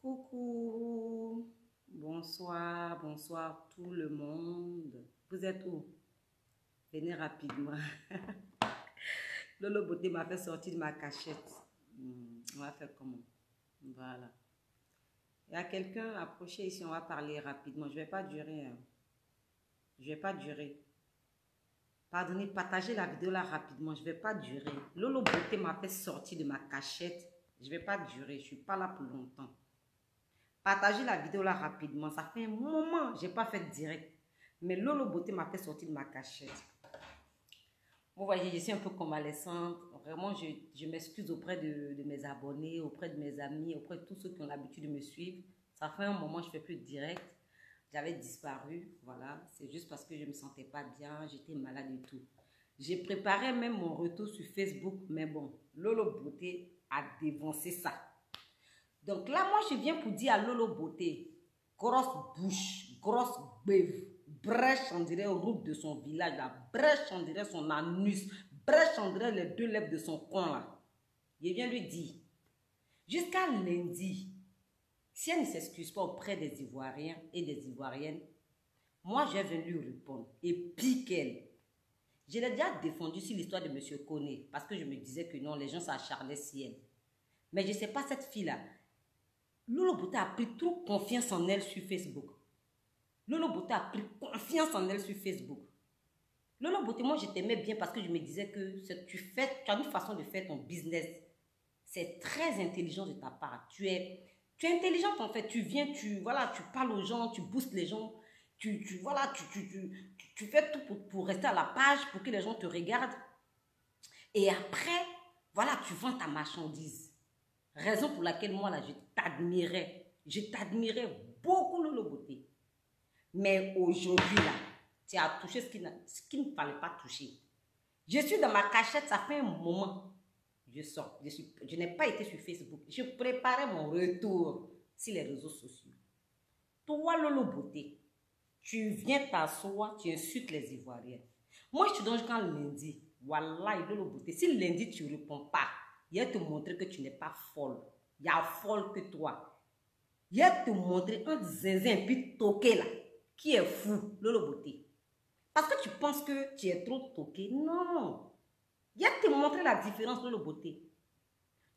Coucou, bonsoir, bonsoir tout le monde. Vous êtes où? Venez rapidement. Lolo Beauté m'a fait sortir de ma cachette. On va faire comment? Voilà. Il y a quelqu'un approché ici, on va parler rapidement. Je ne vais pas durer. Je ne vais pas durer. Pardonnez, partagez la vidéo là rapidement. Je ne vais pas durer. Lolo Beauté m'a fait sortir de ma cachette. Je ne vais pas durer. Je ne suis pas là pour longtemps. Partagez la vidéo là rapidement. Ça fait un moment que je n'ai pas fait de direct. Mais Lolo Beauté m'a fait sortir de ma cachette. Vous voyez, je suis un peu convalescente. Vraiment, je m'excuse auprès de mes abonnés, auprès de mes amis, auprès de tous ceux qui ont l'habitude de me suivre. Ça fait un moment que je ne fais plus de direct. J'avais disparu, voilà. C'est juste parce que je ne me sentais pas bien, j'étais malade et tout. J'ai préparé même mon retour sur Facebook, mais bon, Lolo Beauté a dévancé ça. Donc là, moi, je viens pour dire à Lolo Beauté, grosse bouche, grosse beuve, brèche, on dirait route de son village, la brèche, on dirait son anus, brèche, on dirait les deux lèvres de son con là. Je viens lui dire, jusqu'à lundi, si elle ne s'excuse pas auprès des Ivoiriens et des Ivoiriennes, moi, je vais lui répondre. Et pire qu'elle. Je l'ai déjà défendu sur l'histoire de M. Koné, parce que je me disais que non, les gens s'acharnaient sur elle. Mais je ne sais pas, cette fille-là, Lolo Beauté a pris trop confiance en elle sur Facebook. Lolo Beauté a pris confiance en elle sur Facebook. Lolo Beauté, moi, je t'aimais bien parce que je me disais que tu as une façon de faire ton business. C'est très intelligent de ta part. Tu es intelligente en fait. Tu viens, tu parles aux gens, tu boostes les gens. Tu fais tout pour rester à la page, pour que les gens te regardent. Et après, voilà, tu vends ta marchandise. Raison pour laquelle moi, là, je t'admirais. Je t'admirais beaucoup, Lolo Beauté. Mais aujourd'hui, là, tu as touché ce qu'il ne fallait pas toucher. Je suis dans ma cachette, ça fait un moment. Je sors. Je n'ai pas été sur Facebook. Je préparais mon retour sur les réseaux sociaux. Toi, Lolo Beauté, tu viens t'asseoir, tu insultes les Ivoiriens. Moi, je te donne quand lundi. Wallah, Lolo Beauté, si lundi tu ne réponds pas, il va te montrer que tu n'es pas folle. Il y a folle que toi. Il va te montrer un zinzin puis toqué là, qui est fou, Lolo Beauté. Parce que tu penses que tu es trop toqué. Non. Il va te montrer la différence, Lolo Beauté.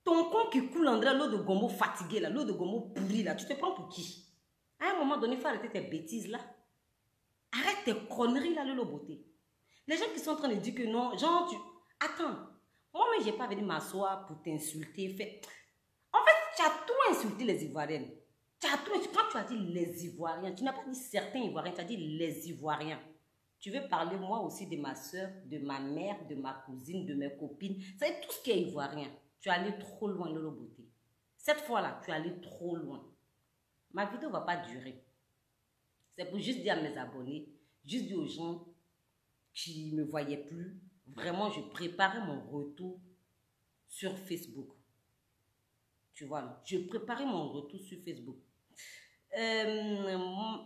Ton con qui coule, André, l'eau de gombo fatigué là, l'eau de gombo pourri là, tu te prends pour qui? À un moment donné, il faut arrêter tes bêtises là. Arrête tes conneries là, Lolo Beauté. Les gens qui sont en train de dire que non, genre tu... Attends. Moi-même, je n'ai pas venu m'asseoir pour t'insulter. En fait, tu as trop insulté les Ivoiriennes. Quand tu as dit les Ivoiriens, tu n'as pas dit certains Ivoiriens, tu as dit les Ivoiriens. Tu veux parler moi aussi de ma soeur, de ma mère, de ma cousine, de mes copines. C'est tout ce qui est ivoirien. Tu es allé trop loin, Lolo Beauté. Cette fois-là, tu es allé trop loin. Ma vidéo ne va pas durer. C'est pour juste dire à mes abonnés, juste dire aux gens qui ne me voyaient plus, vraiment, je préparais mon retour sur Facebook. Tu vois, je préparais mon retour sur Facebook.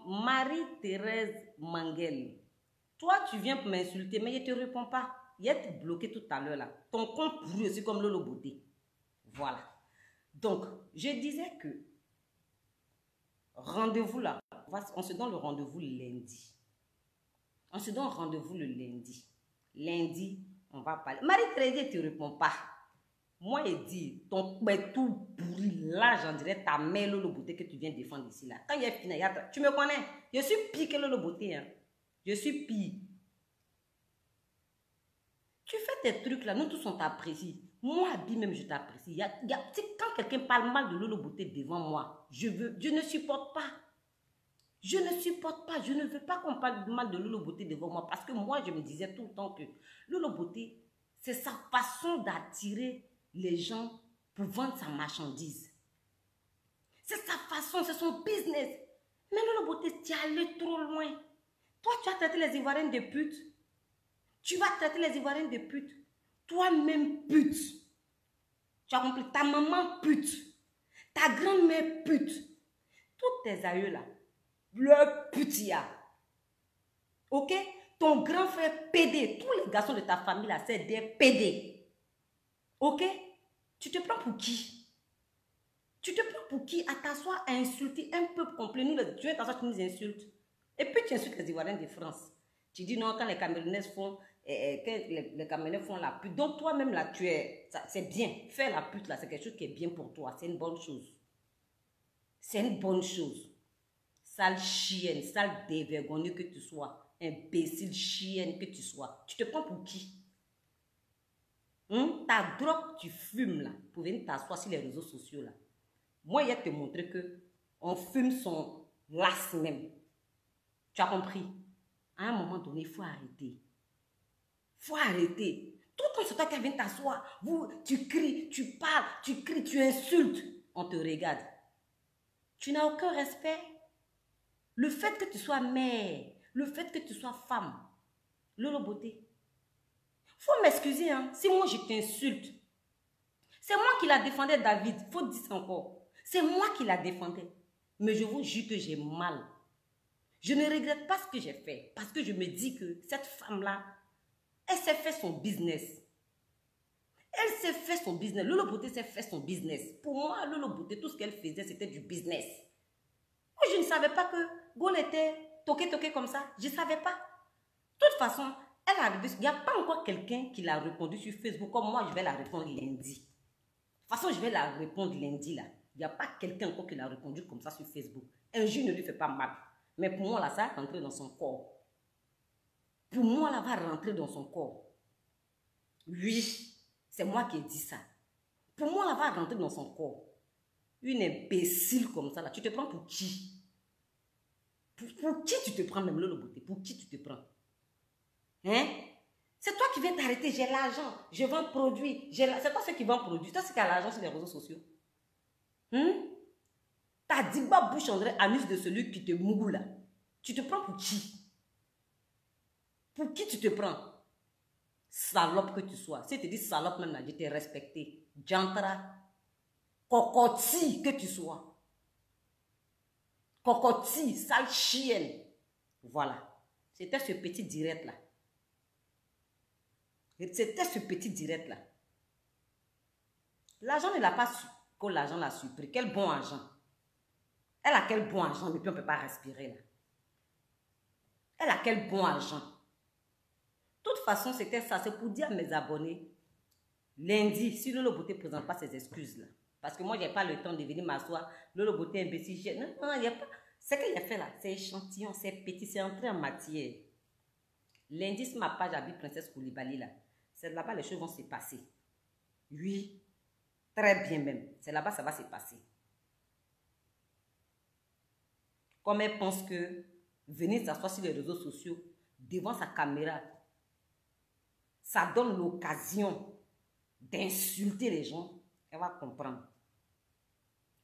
Marie-Thérèse Manguel, toi, tu viens pour m'insulter, mais je ne te réponds pas. Il a été bloqué tout à l'heure là. Ton compte pourri aussi comme Lolo Beauté. Voilà. Donc, je disais que rendez-vous là, on se donne le rendez-vous lundi. On se donne rendez-vous le lundi. Lundi, on va parler. Marie-Thérèse ne te répond pas. Moi, il dit, ton tout pourri, là, j'en dirais ta mère Lolo Beauté que tu viens défendre ici là. Quand il y a fini, tu me connais. Je suis pire que Lolo Beauté. Hein. Je suis pire. Tu fais tes trucs là, nous tous on t'apprécie. Moi, Abi, même je t'apprécie. Quand quelqu'un parle mal de Lolo Beauté devant moi, je ne supporte pas. Je ne supporte pas. Je ne veux pas qu'on parle mal de Lolo Beauté devant moi. Parce que moi, je me disais tout le temps que Lolo Beauté, c'est sa façon d'attirer les gens pour vendre sa marchandise. C'est sa façon, c'est son business. Mais Lolo Beauté, tu es allé trop loin. Toi, tu as traité les Ivoiriennes de putes. Tu vas traiter les Ivoiriennes de putes. Toi-même pute. Tu as compris? Ta maman pute. Ta grand-mère pute. Tous tes aïeux là. Le putia. Ok? Ton grand frère PD. Tous les garçons de ta famille là, c'est des PD. Ok? Tu te prends pour qui? Tu te prends pour qui à t'asseoir à insulter un peuple complet. Nous, tu es t'asseoir, tu nous insultes. Et puis tu insultes les Ivoiriens de France. Tu dis non, quand les Camerounais font, les Camerounais font la pute. Donc toi-même là, c'est bien. Faire la pute là, c'est quelque chose qui est bien pour toi. C'est une bonne chose. C'est une bonne chose. Sale chienne, sale dévergonnée que tu sois. Imbécile chienne que tu sois. Tu te prends pour qui? Ta drogue, tu fumes là, pour venir t'asseoir sur les réseaux sociaux là. Moi, il y a te montrer que on fume son las même. Tu as compris? À un moment donné, il faut arrêter. Il faut arrêter. Tout le temps, c'est toi qui viens t'asseoir. Tu cries, tu parles, tu cries, tu insultes. On te regarde. Tu n'as aucun respect. Le fait que tu sois mère, le fait que tu sois femme, Lolo Beauté, faut m'excuser, hein. Si moi je t'insulte, c'est moi qui la défendais, David. Faut dire ça encore. C'est moi qui la défendais. Mais je vous jure que j'ai mal. Je ne regrette pas ce que j'ai fait. Parce que je me dis que cette femme-là, elle s'est fait son business. Elle s'est fait son business. Lolo Beauté s'est fait son business. Pour moi, Lolo Beauté, tout ce qu'elle faisait, c'était du business. Moi, je ne savais pas que Gaulle était toqué comme ça. Je ne savais pas. De toute façon, il n'y a pas encore quelqu'un qui l'a répondu sur Facebook comme moi, je vais la répondre lundi. De toute façon, je vais la répondre lundi là. Il n'y a pas quelqu'un encore qui l'a répondu comme ça sur Facebook. Un jour ne lui fait pas mal. Mais pour moi, là, ça va rentrer dans son corps. Pour moi, là, va rentrer dans son corps. Oui, c'est moi qui ai dit ça. Pour moi, là, va rentrer dans son corps. Une imbécile comme ça, là, tu te prends pour qui? Pour qui tu te prends même, Lolo Beauté? Pour qui tu te prends? Hein? C'est toi qui viens t'arrêter, j'ai l'argent, je vends produit. C'est toi ceux qui vendent produit, toi c'est qui a l'argent sur les réseaux sociaux. T'as dit bas bouche André, anus de celui qui te moule là. Tu te prends pour qui? Pour qui tu te prends? Salope que tu sois. Si tu dis salope même là, je t'ai respecté. Jantra, cocotti que tu sois. Cocotti, sale chienne. Voilà. C'était ce petit direct là. C'était ce petit direct là. L'argent ne l'a pas su. Que l'argent l'a surpris. Quel bon argent. Elle a quel bon argent, mais puis on ne peut pas respirer là. Elle a quel bon argent. De toute façon, c'était ça. C'est pour dire à mes abonnés, lundi, si Lolo Beauté ne présente pas ses excuses là, parce que moi, je n'ai pas le temps de venir m'asseoir, Lolo Beauté imbécile. Non, il n'y a pas. Ce qu'il a fait là, c'est échantillon, c'est petit, c'est entré en matière. Lundi, sur ma page Habib Princesse Koulibaly là, c'est là-bas les choses vont se passer. Oui, très bien même. C'est là-bas ça va se passer. Comme elle pense que venir s'asseoir sur les réseaux sociaux, devant sa caméra, ça donne l'occasion d'insulter les gens, elle va comprendre.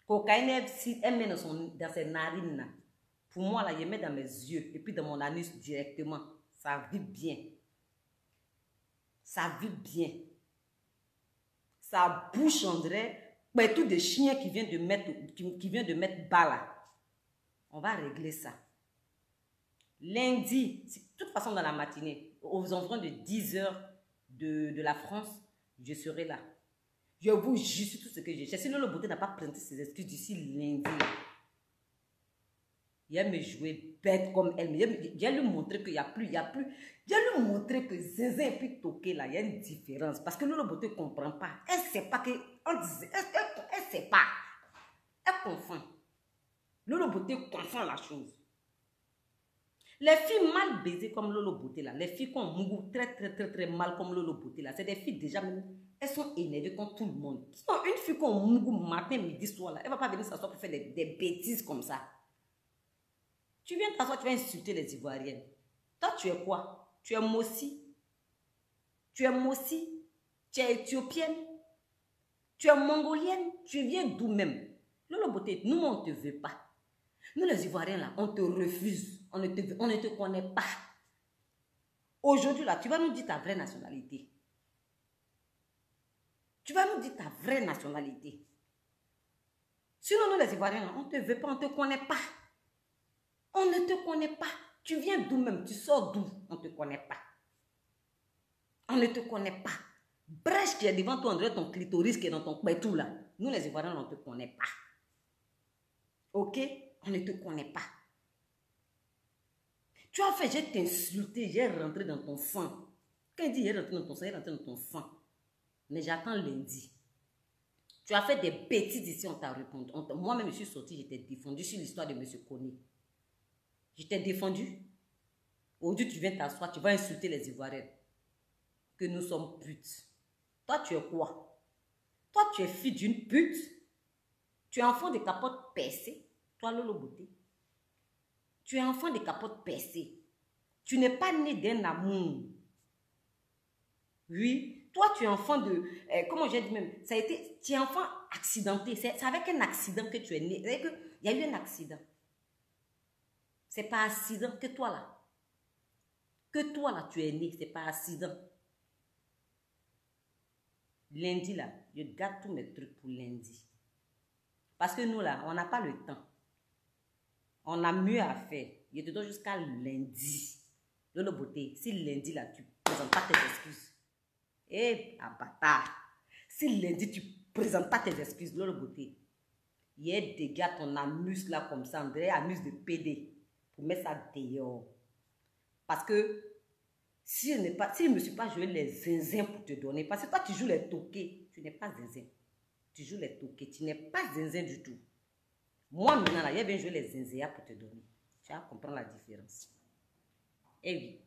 Cocaïne, si elle met dans ses narines, là, pour moi, là, je mets dans mes yeux et puis dans mon anus directement. Ça vit bien. Ça vit bien. Ça bouche, on dirait, mais tout des chiens qui viennent de mettre bas là. On va régler ça. Lundi, de toute façon dans la matinée, aux environs de 10h de la France, je serai là. Je vous jure tout ce que j'ai. Si Lolo Beauté n'a pas présenté ses excuses d'ici lundi, il va me jouer bête comme elle. Il va lui montrer qu'il n'y a plus. Il va lui montrer que Zézé et puis Toké, là, il y a une différence. Parce que Lolo Beauté ne comprend pas. Elle ne sait pas que. Elle ne sait pas. Elle confond. Lolo Beauté confond la chose. Les filles mal baisées comme Lolo Beauté, là, les filles qui ont mougou très mal comme Lolo Beauté, là, c'est des filles déjà, elles sont énervées contre tout le monde. Sinon, une fille qui a mougou matin, midi, soir, là, elle ne va pas venir s'asseoir pour faire des bêtises comme ça. Tu viens t'asseoir, tu vas insulter les Ivoiriennes. Toi, tu es quoi? Tu es Mossi. Tu es Mossi. Tu es éthiopienne. Tu es mongolienne. Tu viens d'où même? Lolo Beauté, nous, on ne te veut pas. Nous, les Ivoiriens, là, on te refuse. On ne te connaît pas. Aujourd'hui, là, tu vas nous dire ta vraie nationalité. Tu vas nous dire ta vraie nationalité. Sinon, nous, les Ivoiriens, là, on ne te veut pas, on ne te connaît pas. On ne te connaît pas. Tu viens d'où même? Tu sors d'où? On ne te connaît pas. On ne te connaît pas. Brèche qui est devant toi, on dirait ton clitoris qui est dans ton pétou, là. Nous, les Ivoiriens, on ne te connaît pas. Ok? On ne te connaît pas. Tu as fait, j'ai t'insulté, j'ai rentré dans ton sang. Quand il dit j'ai rentré dans ton sang, il est rentré dans ton sang. Mais j'attends lundi. Tu as fait des bêtises ici, on t'a répondu. Moi-même, je suis sortie, je t'ai défendu sur l'histoire de M. Koné. Je t'ai défendu. Aujourd'hui, tu viens t'asseoir, tu vas insulter les Ivoiriens. Que nous sommes putes. Toi, tu es quoi? Toi, tu es fille d'une pute. Tu es enfant de capote percée. Toi, Lolo Beauté. Tu es enfant de capote percée. Tu n'es pas né d'un amour. Oui. Toi, tu es enfant de... comment j'ai dit même? Ça a été... Tu es enfant accidenté. C'est avec un accident que tu es né. Il y a eu un accident. C'est pas accident que toi, là. Que toi, là, tu es né. C'est pas accident. Lundi, là, je garde tous mes trucs pour lundi. Parce que nous, là, on n'a pas le temps. On a mieux à faire. Je te donne jusqu'à lundi. Lolo Beauté, si lundi, là, tu ne présentes pas tes excuses. Eh, bâtard. Si lundi, tu ne présentes pas tes excuses, Lolo Beauté, il y a des gars, on amuse là comme ça. On dirait amuse de PD. Pour mettre ça dehors. Parce que si je ne me suis pas joué les zinzins pour te donner, parce que toi, tu joues les toqués. Tu n'es pas zinzin. Tu joues les toqués. Tu n'es pas zinzin du tout. Moi, maintenant, là, je viens jouer les zinzéas pour te donner. Tu vas comprendre la différence. Eh oui.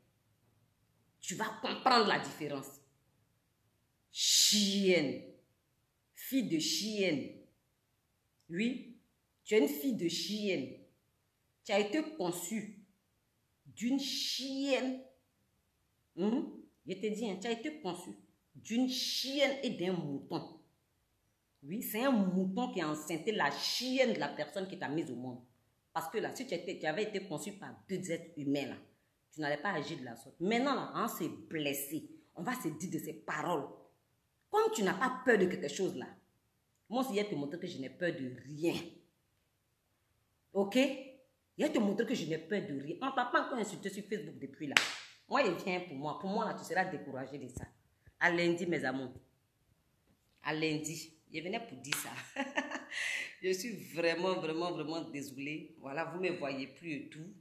Tu vas comprendre la différence. Chienne. Fille de chienne. Oui. Tu es une fille de chienne. Tu as été conçue d'une chienne. Je te dis, hein, tu as été conçue d'une chienne et d'un mouton. Oui, c'est un mouton qui a enceinté la chienne de la personne qui t'a mise au monde. Parce que là, si tu avais été conçu par deux êtres humains, là, tu n'allais pas agir de la sorte. Maintenant, là, on s'est blessé. On va se dire de ces paroles. Comme tu n'as pas peur de quelque chose, là, moi aussi, je vais te montrer que je n'ai peur de rien. Ok? Je vais te montrer que je n'ai peur de rien. On ne t'a pas encore insulté sur Facebook depuis là. Moi, il vient pour moi. Pour moi, là, tu seras découragé de ça. À lundi, mes amours. À lundi. Je venais pour dire ça. Je suis vraiment, vraiment, vraiment désolée. Voilà, vous ne me voyez plus et tout.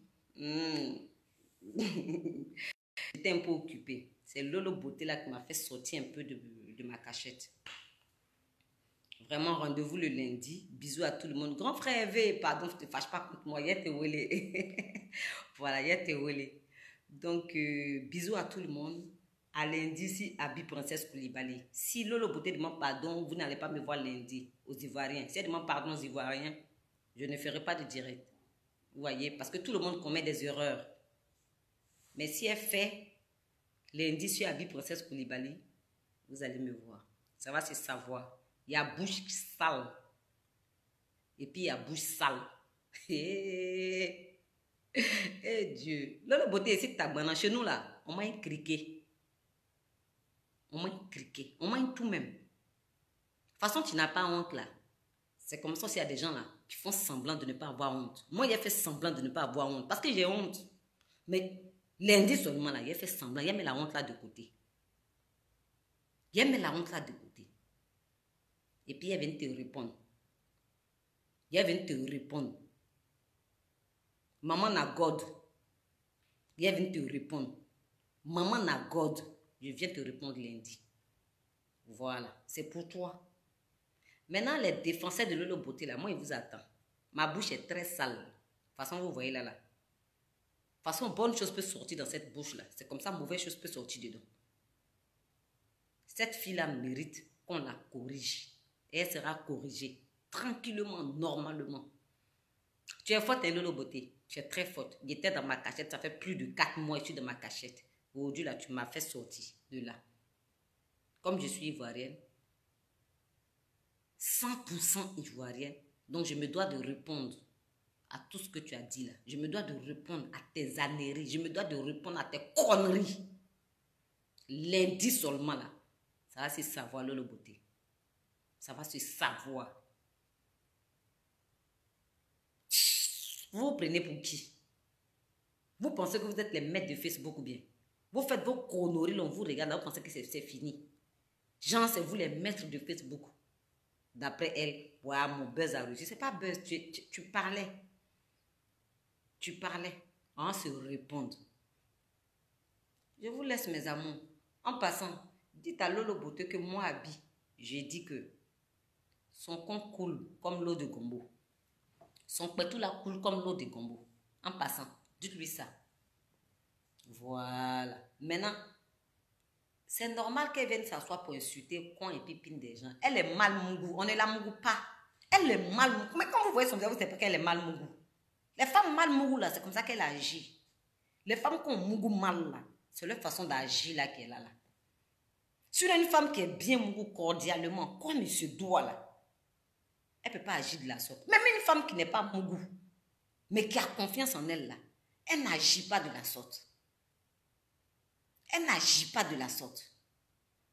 J'étais un peu occupée. C'est Lolo Beauté là qui m'a fait sortir un peu de ma cachette. Vraiment, rendez-vous le lundi. Bisous à tout le monde. Grand frère Hervé, pardon, je ne te fâche pas contre moi. Y'a te wélé. Voilà, y'a te wélé. Donc, bisous à tout le monde. À lundi, si Abi Princesse Koulibaly. Si Lolo Beauté demande pardon, vous n'allez pas me voir lundi aux Ivoiriens. Si elle demande pardon aux Ivoiriens, je ne ferai pas de direct. Vous voyez, parce que tout le monde commet des erreurs. Mais si elle fait lundi sur Abi Princesse Koulibaly, vous allez me voir. Ça va se savoir. Il y a bouche sale. Et puis il y a bouche sale. Eh Dieu. Lolo Beauté, si tu as chez nous là, on m'a criqué. On m'a criqué. On m'a tout même. De toute façon, tu n'as pas honte là. C'est comme ça s'il y a des gens là qui font semblant de ne pas avoir honte. Moi, j'ai fait semblant de ne pas avoir honte parce que j'ai honte. Mais lundi seulement là, j'ai fait semblant. J'ai mis la honte là de côté. J'ai mis la honte là de côté. Et puis, elle vient te répondre. Elle vient te répondre. Maman n'a God. Elle vient te répondre. Maman n'a God. Je viens te répondre lundi. Voilà, c'est pour toi. Maintenant, les défenseurs de Lolo Beauté, là, moi, ils vous attendent. Ma bouche est très sale. De toute façon, vous voyez là. De toute façon, bonne chose peut sortir dans cette bouche-là. C'est comme ça, mauvaise chose peut sortir dedans. Cette fille-là mérite qu'on la corrige. Et elle sera corrigée. Tranquillement, normalement. Tu es forte, hein, Lolo Beauté. Tu es très forte. J'étais dans ma cachette. Ça fait plus de 4 mois que je suis dans ma cachette. Aujourd'hui, là, tu m'as fait sortir de là. Comme je suis ivoirienne, 100% ivoirienne, donc je me dois de répondre à tout ce que tu as dit là. Je me dois de répondre à tes âneries. Je me dois de répondre à tes conneries. Lundi seulement là, ça va se savoir, Lolo Beauté. Ça va se savoir. Vous vous prenez pour qui? Vous pensez que vous êtes les maîtres de Facebook ou bien? Vous faites vos conneries, on vous regarde là, vous pensez que c'est fini. Genre, c'est vous les maîtres de Facebook. D'après elle, ouais, mon buzz a réussi. C'est pas buzz, tu parlais. Tu parlais. On se répondre. Je vous laisse, mes amours. En passant, dites à Lolo Beauté que moi, Abi, j'ai dit que son compte coule comme l'eau de gombo. Son pétou là coule comme l'eau de gombo. En passant, dites-lui ça. Voilà. Maintenant, c'est normal qu'elle vienne s'asseoir pour insulter con et pipine des gens. Elle est mal mougou. On ne la mougou pas. Elle est mal mougou. Mais quand vous voyez son visage, vous savez qu'elle est mal mougou. Les femmes mal mougou là, c'est comme ça qu'elle agit. Les femmes qui ont mougou mal là, c'est leur façon d'agir là qu'elle a là. Sur une femme qui est bien mougou cordialement, comme il se doit là, elle ne peut pas agir de la sorte. Même une femme qui n'est pas mougou, mais qui a confiance en elle là, elle n'agit pas de la sorte. Elle n'agit pas de la sorte.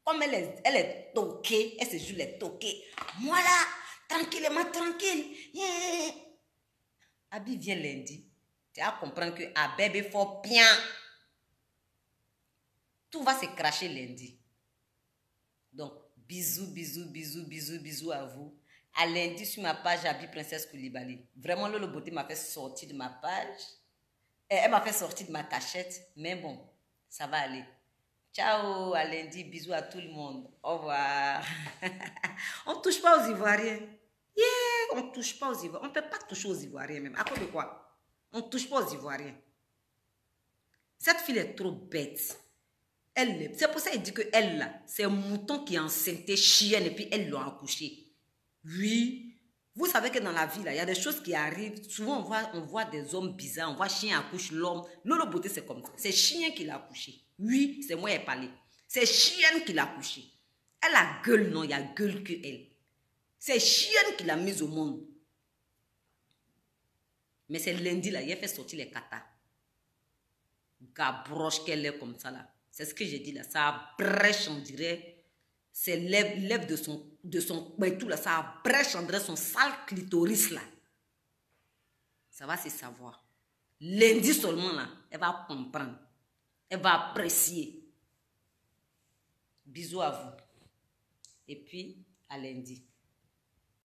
Comme elle est toquée, elle se joue les toquées. Moi là, tranquillement, tranquille. Yeah. Abi vient lundi. Tu vas comprendre que à bébé fort bien. Tout va se cracher lundi. Donc, bisous, bisous, bisous, bisous, bisous à vous. À lundi sur ma page Abi Princesse Koulibaly. Vraiment, Lolo Beauté m'a fait sortir de ma page. Elle m'a fait sortir de ma cachette. Mais bon, ça va aller. Ciao, à lundi. Bisous à tout le monde. Au revoir. On ne touche pas aux Ivoiriens. Yeah, on ne touche pas aux Ivoiriens. On ne peut pas toucher aux Ivoiriens même. À cause de quoi? On ne touche pas aux Ivoiriens. Cette fille est trop bête. C'est pour ça qu'il dit que elle là, c'est un mouton qui est enceinte, chienne, et puis elle l'a accouché. Oui. Vous savez que dans la vie, là, il y a des choses qui arrivent. Souvent, on voit des hommes bizarres. On voit chien accouche l'homme. Lolo Beauté, c'est comme ça. C'est chien qui l'a accouché. Oui, c'est moi qui ai parlé. C'est chienne qui l'a accouché. Elle a gueule, non, il y a gueule que elle. C'est chienne qui l'a mise au monde. Mais c'est lundi, là, il a fait sortir les katas. Gabroche qu'elle est comme ça, là. C'est ce que j'ai dit, là. Ça brèche, on dirait. C'est lèvres de son tout là. Ça brèche, on dirait son sale clitoris, là. Ça va se savoir. Lundi seulement, là, elle va comprendre. Elle va apprécier. Bisous à vous. Et puis, à lundi.